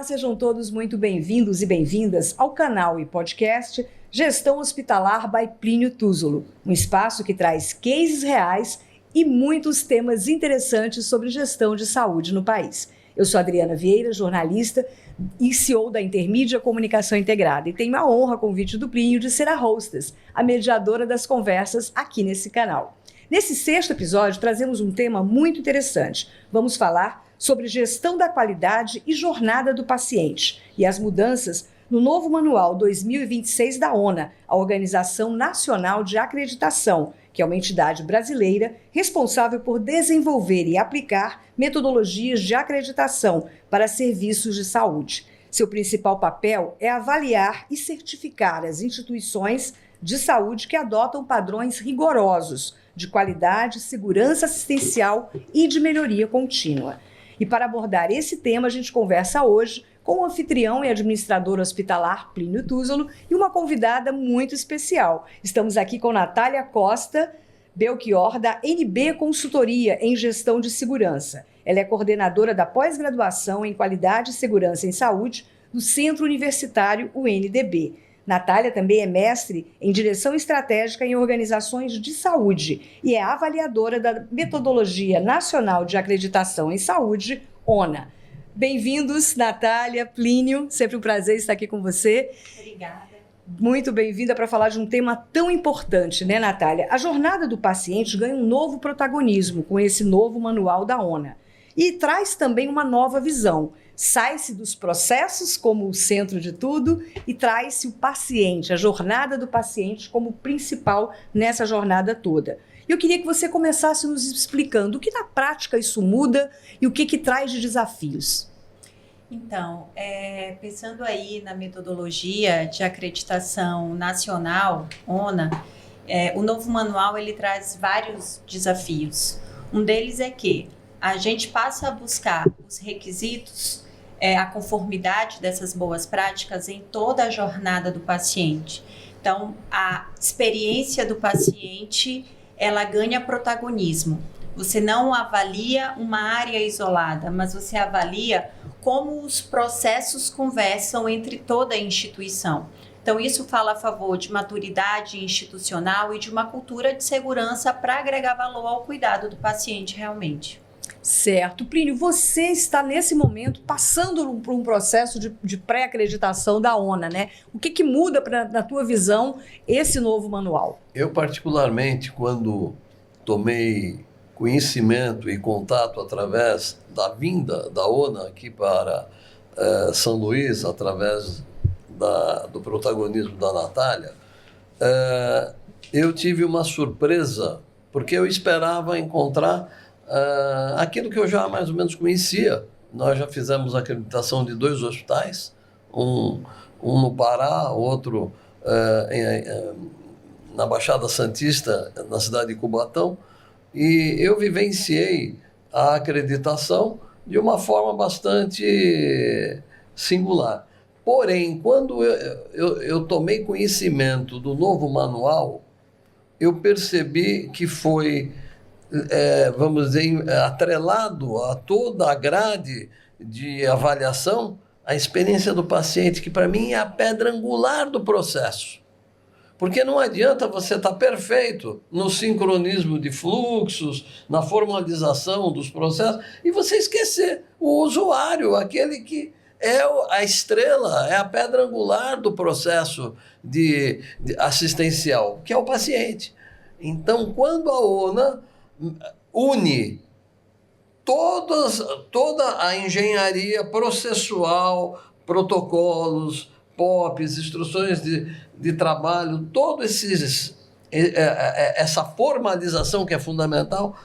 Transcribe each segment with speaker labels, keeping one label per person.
Speaker 1: sejam todos muito bem-vindos e bem-vindas ao canal e podcast Gestão Hospitalar by Plínio Túzulo, um espaço que traz cases reais e muitos temas interessantes sobre gestão de saúde no país. Eu sou Adriana Vieira, jornalista e CEO da Intermídia Comunicação Integrada, e tenho a honra, convite do Plínio, de ser a hostess, a mediadora das conversas aqui nesse canal. Nesse sexto episódio, trazemos um tema muito interessante. Vamos falar sobre gestão da qualidade e jornada do paciente e as mudanças no novo Manual 2026 da ONA, a Organização Nacional de Acreditação, que é uma entidade brasileira responsável por desenvolver e aplicar metodologias de acreditação para serviços de saúde. Seu principal papel é avaliar e certificar as instituições de saúde que adotam padrões rigorosos de qualidade, segurança assistencial e de melhoria contínua. E para abordar esse tema, a gente conversa hoje com o anfitrião e administrador hospitalar Plínio Túzulo e uma convidada muito especial. Estamos aqui com Natália Costa Belchior, da NB Consultoria em Gestão de Segurança. Ela é coordenadora da pós-graduação em Qualidade e Segurança em Saúde do Centro Universitário UNDB. Natália também é mestre em Direção Estratégica em Organizações de Saúde e é avaliadora da Metodologia Nacional de Acreditação em Saúde, ONA. Bem-vindos, Natália, Plínio, sempre um prazer estar aqui com você.
Speaker 2: Obrigada.
Speaker 1: Muito bem-vinda para falar de um tema tão importante, né, Natália? A jornada do paciente ganha um novo protagonismo com esse novo manual da ONA e traz também uma nova visão. Sai-se dos processos como o centro de tudo e traz-se o paciente, a jornada do paciente como principal nessa jornada toda. Eu queria que você começasse nos explicando o que na prática isso muda e o que traz de desafios.
Speaker 2: Então, pensando aí na metodologia de acreditação nacional, ONA, o novo manual ele traz vários desafios. Um deles é que a gente passa a buscar os requisitos, a conformidade dessas boas práticas em toda a jornada do paciente. Então, a experiência do paciente, ela ganha protagonismo. Você não avalia uma área isolada, mas você avalia como os processos conversam entre toda a instituição. Então, isso fala a favor de maturidade institucional e de uma cultura de segurança para agregar valor ao cuidado do paciente realmente.
Speaker 1: Certo. Plínio, você está nesse momento passando por um processo de pré-acreditação da ONA, né? O que muda, na tua visão, esse novo manual?
Speaker 3: Eu, particularmente, quando tomei conhecimento e contato através da vinda da ONA aqui para São Luís, através do protagonismo da Natália, eu tive uma surpresa, porque eu esperava encontrar aquilo que eu já mais ou menos conhecia. Nós já fizemos a acreditação de 2 hospitais, um no Pará, outro na Baixada Santista, na cidade de Cubatão, e eu vivenciei a acreditação de uma forma bastante singular. Porém, quando eu tomei conhecimento do novo manual, eu percebi que foi vamos dizer, atrelado a toda a grade de avaliação, a experiência do paciente, que para mim é a pedra angular do processo. Porque não adianta você estar perfeito no sincronismo de fluxos, na formalização dos processos, e você esquecer o usuário, aquele que é a estrela, é a pedra angular do processo de assistencial, que é o paciente. Então, quando a ONA une toda a engenharia processual, protocolos, POPs, instruções de trabalho, essa formalização que é fundamental,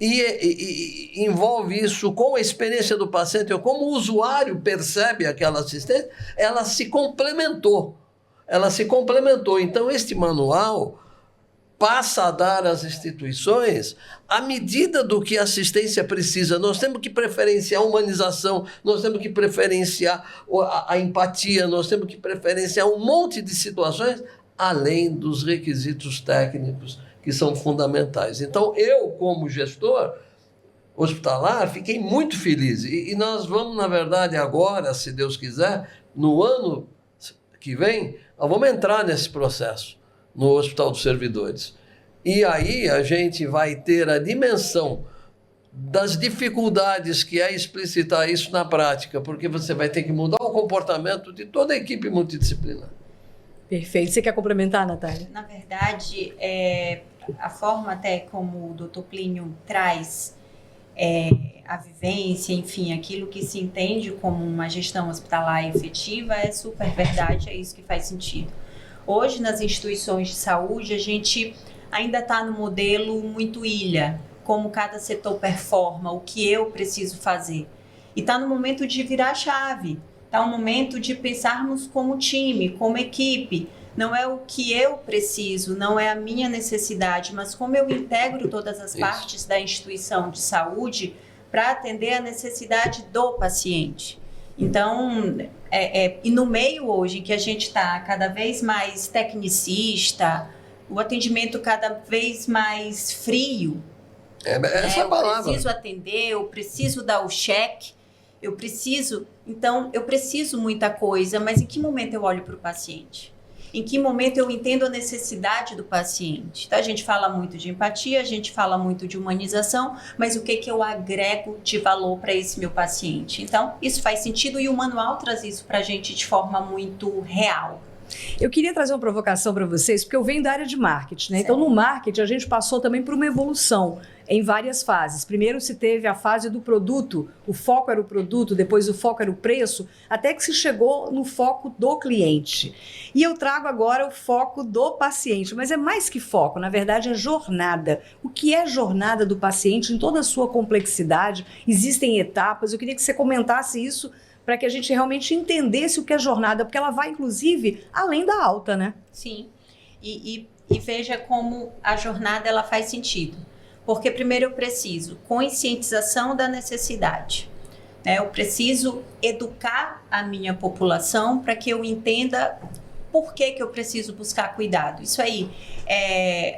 Speaker 3: e envolve isso com a experiência do paciente, ou como o usuário percebe aquela assistência, ela se complementou. Então, este manual passa a dar às instituições a medida do que a assistência precisa. Nós temos que preferenciar a humanização, nós temos que preferenciar a empatia, nós temos que preferenciar um monte de situações, além dos requisitos técnicos que são fundamentais. Então, eu, como gestor, hospitalar, fiquei muito feliz. E nós vamos, na verdade, agora, se Deus quiser, no ano que vem, nós vamos entrar nesse processo no Hospital dos Servidores. E aí a gente vai ter a dimensão das dificuldades que é explicitar isso na prática, porque você vai ter que mudar o comportamento de toda a equipe multidisciplinar.
Speaker 1: Perfeito. Você quer complementar, Natália?
Speaker 2: Na verdade, a forma até como o Dr. Plínio traz a vivência, enfim, aquilo que se entende como uma gestão hospitalar efetiva é super verdade, é isso que faz sentido. Hoje, nas instituições de saúde, a gente ainda está no modelo muito ilha, como cada setor performa, o que eu preciso fazer. E está no momento de virar a chave, está no momento de pensarmos como time, como equipe. Não é o que eu preciso, não é a minha necessidade, mas como eu integro todas as partes da instituição de saúde para atender a necessidade do paciente. Então, e no meio hoje que a gente está cada vez mais tecnicista, o atendimento cada vez mais frio.
Speaker 3: Essa é a palavra.
Speaker 2: Eu preciso atender, eu preciso dar o cheque, eu preciso muita coisa, mas em que momento eu olho para o paciente? Em que momento eu entendo a necessidade do paciente? Então, a gente fala muito de empatia, a gente fala muito de humanização, mas o que eu agrego de valor para esse meu paciente? Então, isso faz sentido e o manual traz isso para a gente de forma muito real.
Speaker 1: Eu queria trazer uma provocação para vocês, porque eu venho da área de marketing, né? Então, no marketing, a gente passou também por uma evolução em várias fases. Primeiro se teve a fase do produto, o foco era o produto, depois o foco era o preço, até que se chegou no foco do cliente. E eu trago agora o foco do paciente, mas é mais que foco, na verdade é jornada. O que é jornada do paciente em toda a sua complexidade? Existem etapas, eu queria que você comentasse isso, para que a gente realmente entendesse o que é jornada, porque ela vai, inclusive, além da alta, né?
Speaker 2: Sim, e veja como a jornada ela faz sentido. Porque primeiro eu preciso conscientização da necessidade. Né? Eu preciso educar a minha população para que eu entenda por que eu preciso buscar cuidado. Isso aí,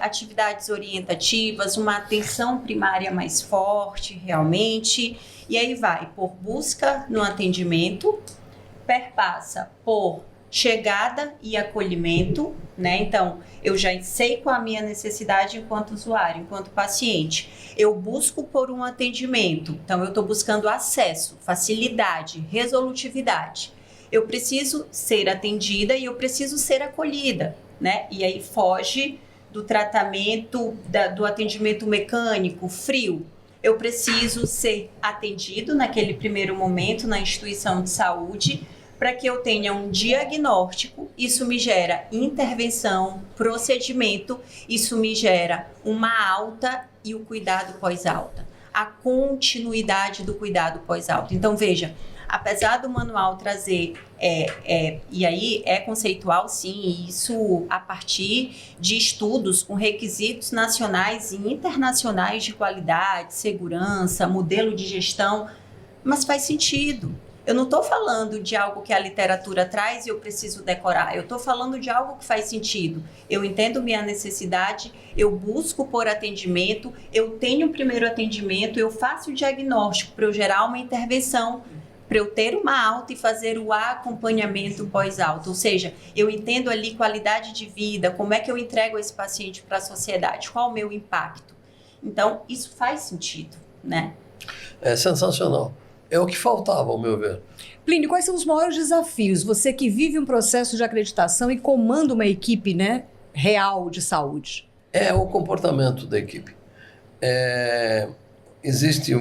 Speaker 2: atividades orientativas, uma atenção primária mais forte, realmente. E aí vai por busca no atendimento, perpassa por chegada e acolhimento, né? Então, eu já sei qual a minha necessidade enquanto usuário, enquanto paciente. Eu busco por um atendimento, então eu estou buscando acesso, facilidade, resolutividade. Eu preciso ser atendida e eu preciso ser acolhida, né? E aí foge do tratamento, do atendimento mecânico, frio. Eu preciso ser atendido naquele primeiro momento na instituição de saúde para que eu tenha um diagnóstico. Isso me gera intervenção, procedimento, isso me gera uma alta e o cuidado pós-alta. A continuidade do cuidado pós-alta. Então, veja, apesar do manual trazer, e aí é conceitual sim, isso a partir de estudos com requisitos nacionais e internacionais de qualidade, segurança, modelo de gestão, mas faz sentido. Eu não estou falando de algo que a literatura traz e eu preciso decorar. Eu estou falando de algo que faz sentido. Eu entendo minha necessidade, eu busco por atendimento, eu tenho o primeiro atendimento, eu faço o diagnóstico para eu gerar uma intervenção, para eu ter uma alta e fazer o acompanhamento pós-alta. Ou seja, eu entendo ali qualidade de vida, como é que eu entrego esse paciente para a sociedade, qual o meu impacto. Então, isso faz sentido, né?
Speaker 3: É sensacional. É o que faltava, ao meu ver.
Speaker 1: Plínio, quais são os maiores desafios? Você que vive um processo de acreditação e comanda uma equipe, né, real de saúde.
Speaker 3: É o comportamento da equipe. Existe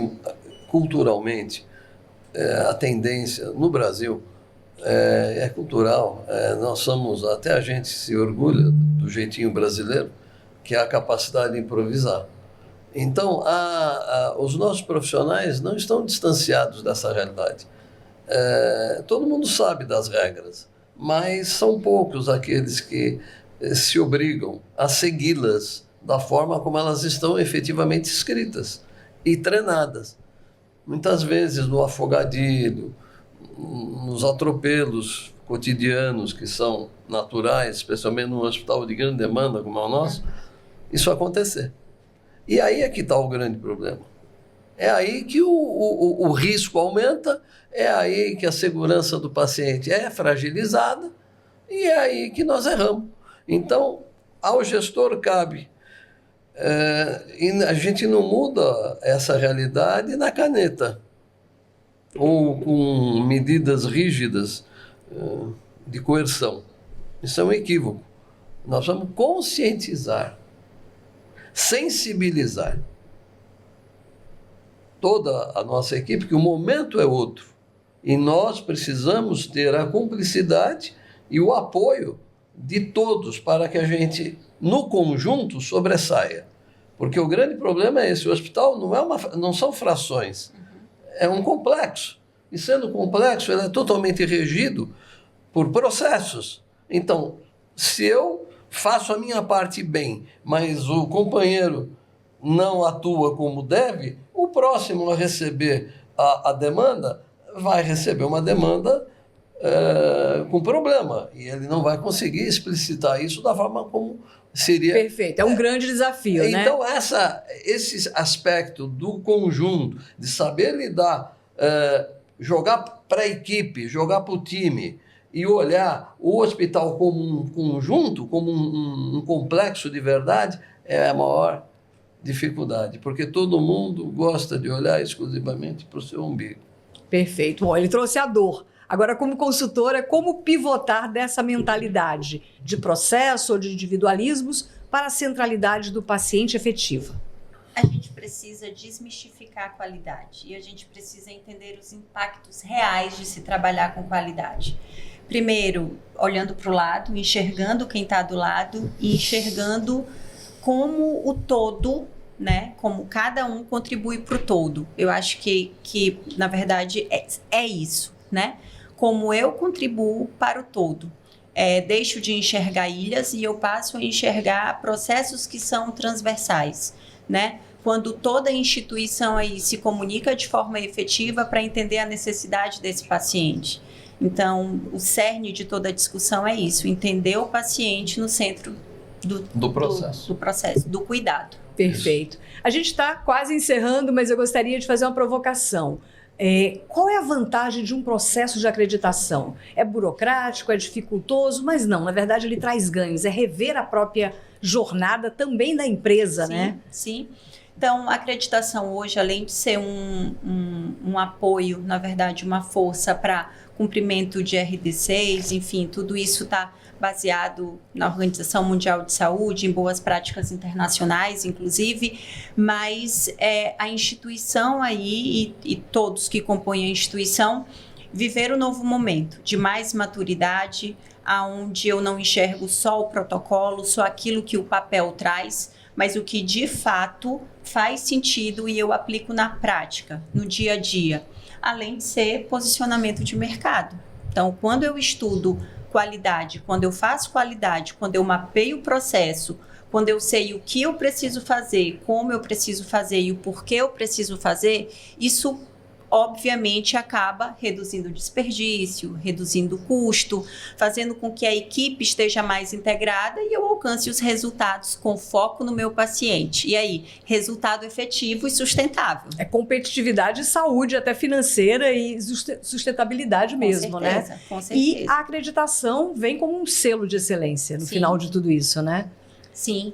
Speaker 3: culturalmente a tendência, no Brasil, é cultural. Nós somos, até a gente se orgulha do jeitinho brasileiro, que é a capacidade de improvisar. Então, os nossos profissionais não estão distanciados dessa realidade. Todo mundo sabe das regras, mas são poucos aqueles que se obrigam a segui-las da forma como elas estão efetivamente escritas e treinadas. Muitas vezes no afogadilho, nos atropelos cotidianos que são naturais, especialmente num hospital de grande demanda como é o nosso, isso acontecer. E aí é que está o grande problema. É aí que o risco aumenta, é aí que a segurança do paciente é fragilizada e é aí que nós erramos. Então, ao gestor cabe. E a gente não muda essa realidade na caneta ou com medidas rígidas de coerção. Isso é um equívoco. Nós vamos conscientizar, sensibilizar toda a nossa equipe que o momento é outro e nós precisamos ter a cumplicidade e o apoio de todos para que a gente, no conjunto, sobressaia. Porque o grande problema é esse, o hospital não são frações, é um complexo. E sendo complexo, ele é totalmente regido por processos. Então, se eu faço a minha parte bem, mas o companheiro não atua como deve, o próximo a receber a demanda vai receber uma demanda com problema. E ele não vai conseguir explicitar isso da forma como seria.
Speaker 1: Perfeito, é um grande desafio, né?
Speaker 3: Então, esse aspecto do conjunto, de saber lidar, jogar para a equipe, jogar para o time e olhar o hospital como um conjunto, como um complexo de verdade, é a maior dificuldade, porque todo mundo gosta de olhar exclusivamente para o seu umbigo.
Speaker 1: Perfeito. Bom, ele trouxe a dor. Agora, como consultora, como pivotar dessa mentalidade de processo ou de individualismos para a centralidade do paciente efetiva?
Speaker 2: A gente precisa desmistificar a qualidade e a gente precisa entender os impactos reais de se trabalhar com qualidade. Primeiro, olhando para o lado, enxergando quem está do lado e enxergando como o todo, né? Como cada um contribui para o todo. Eu acho que na verdade, é isso, né? Como eu contribuo para o todo. Deixo de enxergar ilhas e eu passo a enxergar processos que são transversais, né? Quando toda instituição aí se comunica de forma efetiva para entender a necessidade desse paciente. Então, o cerne de toda a discussão é isso, entender o paciente no centro do processo, do cuidado.
Speaker 1: Perfeito. A gente está quase encerrando, mas eu gostaria de fazer uma provocação. Qual é a vantagem de um processo de acreditação? É burocrático, é dificultoso, mas não, na verdade ele traz ganhos, é rever a própria jornada também da empresa,
Speaker 2: sim,
Speaker 1: né?
Speaker 2: Sim. Então, a acreditação hoje, além de ser um apoio, na verdade, uma força para cumprimento de RD6, enfim, tudo isso está baseado na Organização Mundial de Saúde, em boas práticas internacionais, inclusive, mas a instituição aí e todos que compõem a instituição viver um novo momento de mais maturidade, onde eu não enxergo só o protocolo, só aquilo que o papel traz, mas o que de fato faz sentido e eu aplico na prática, no dia a dia, além de ser posicionamento de mercado. Então, quando eu estudo qualidade, quando eu faço qualidade, quando eu mapeio o processo, quando eu sei o que eu preciso fazer, como eu preciso fazer e o porquê eu preciso fazer, isso obviamente acaba reduzindo o desperdício, reduzindo o custo, fazendo com que a equipe esteja mais integrada e eu alcance os resultados com foco no meu paciente. E aí, resultado efetivo e sustentável.
Speaker 1: É competitividade e saúde, até financeira e sustentabilidade mesmo, né?
Speaker 2: Com certeza.
Speaker 1: E a acreditação vem como um selo de excelência no final de tudo isso, né?
Speaker 2: Sim.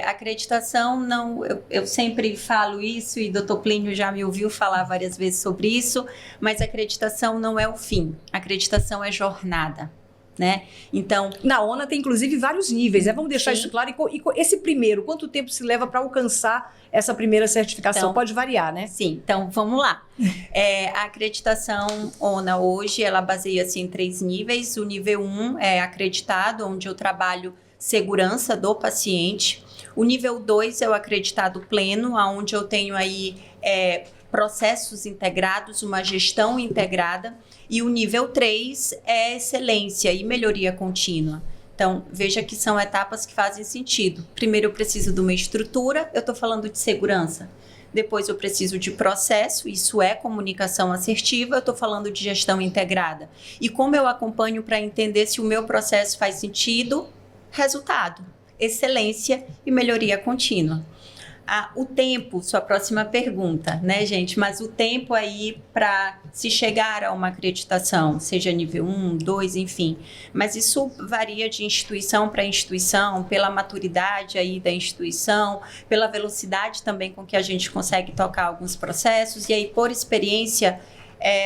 Speaker 2: Acreditação, não, eu sempre falo isso e o Dr. Plínio já me ouviu falar várias vezes sobre isso, mas acreditação não é o fim, acreditação é jornada, né? Então,
Speaker 1: na ONA tem inclusive vários níveis, vamos deixar isso claro. E esse primeiro, quanto tempo se leva para alcançar essa primeira certificação? Então, pode variar, né?
Speaker 2: Sim, então vamos lá. A acreditação ONA hoje, ela baseia-se em 3 níveis. O nível 1 é acreditado, onde eu trabalho segurança do paciente. O nível 2 é o acreditado pleno, onde eu tenho aí processos integrados, uma gestão integrada. E o nível 3 é excelência e melhoria contínua. Então, veja que são etapas que fazem sentido. Primeiro eu preciso de uma estrutura, eu estou falando de segurança. Depois eu preciso de processo, isso é comunicação assertiva, eu estou falando de gestão integrada. E como eu acompanho para entender se o meu processo faz sentido? Resultado, excelência e melhoria contínua. O tempo, sua próxima pergunta, né, gente? Mas o tempo aí para se chegar a uma acreditação, seja nível 1, 2, enfim. Mas isso varia de instituição para instituição, pela maturidade aí da instituição, pela velocidade também com que a gente consegue tocar alguns processos. E aí, por experiência,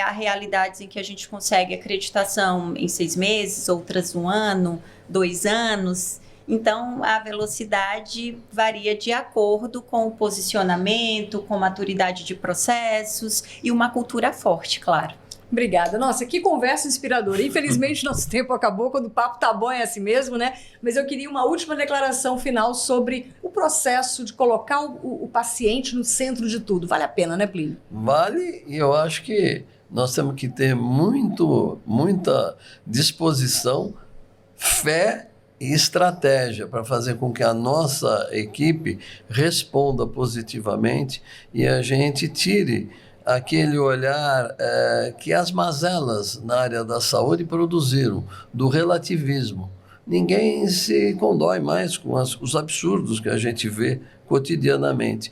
Speaker 2: há realidades em que a gente consegue acreditação em 6 meses, outras 1 ano, 2 anos. Então, a velocidade varia de acordo com o posicionamento, com maturidade de processos e uma cultura forte, claro.
Speaker 1: Obrigada. Nossa, que conversa inspiradora. Infelizmente, nosso tempo acabou. Quando o papo tá bom, é assim mesmo, né? Mas eu queria uma última declaração final sobre o processo de colocar o paciente no centro de tudo. Vale a pena, né, Plínio?
Speaker 3: Vale, e eu acho que nós temos que ter muita disposição, fé e estratégia para fazer com que a nossa equipe responda positivamente e a gente tire aquele olhar que as mazelas na área da saúde produziram, do relativismo. Ninguém se condói mais com os absurdos que a gente vê cotidianamente.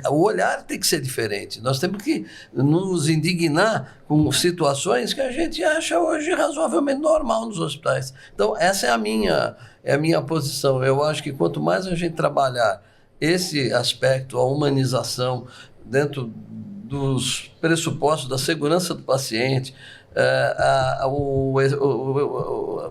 Speaker 3: O olhar tem que ser diferente. Nós temos que nos indignar com situações que a gente acha hoje razoavelmente normal nos hospitais. Então, essa é a minha posição. Eu acho que quanto mais a gente trabalhar esse aspecto, a humanização, dentro dos pressupostos da segurança do paciente,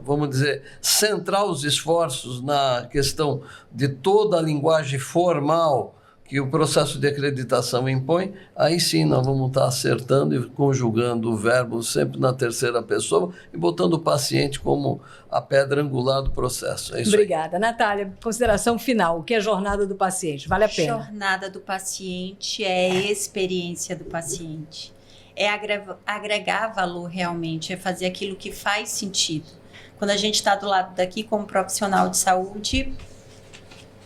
Speaker 3: vamos dizer, centrar os esforços na questão de toda a linguagem formal que o processo de acreditação impõe, aí sim nós vamos estar acertando e conjugando o verbo sempre na terceira pessoa e botando o paciente como a pedra angular do processo. É isso.
Speaker 1: Obrigada. Aí. Natália, consideração final, o que é a jornada do paciente? Vale a pena?
Speaker 2: Jornada do paciente é a experiência do paciente. É agregar valor realmente, é fazer aquilo que faz sentido. Quando a gente está do lado daqui como profissional de saúde,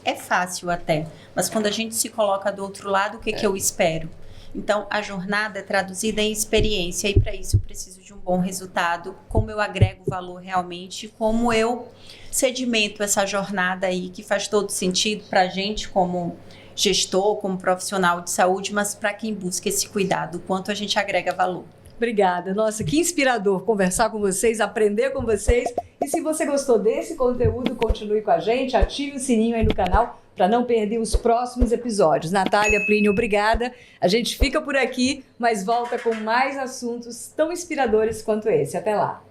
Speaker 2: é fácil até, mas quando a gente se coloca do outro lado, o que eu espero? Então, a jornada é traduzida em experiência e para isso eu preciso de um bom resultado, como eu agrego valor realmente, como eu sedimento essa jornada aí que faz todo sentido para a gente como gestor, como profissional de saúde, mas para quem busca esse cuidado, o quanto a gente agrega valor.
Speaker 1: Obrigada. Nossa, que inspirador conversar com vocês, aprender com vocês. E se você gostou desse conteúdo, continue com a gente, ative o sininho aí no canal para não perder os próximos episódios. Natália, Plínio, obrigada. A gente fica por aqui, mas volta com mais assuntos tão inspiradores quanto esse. Até lá.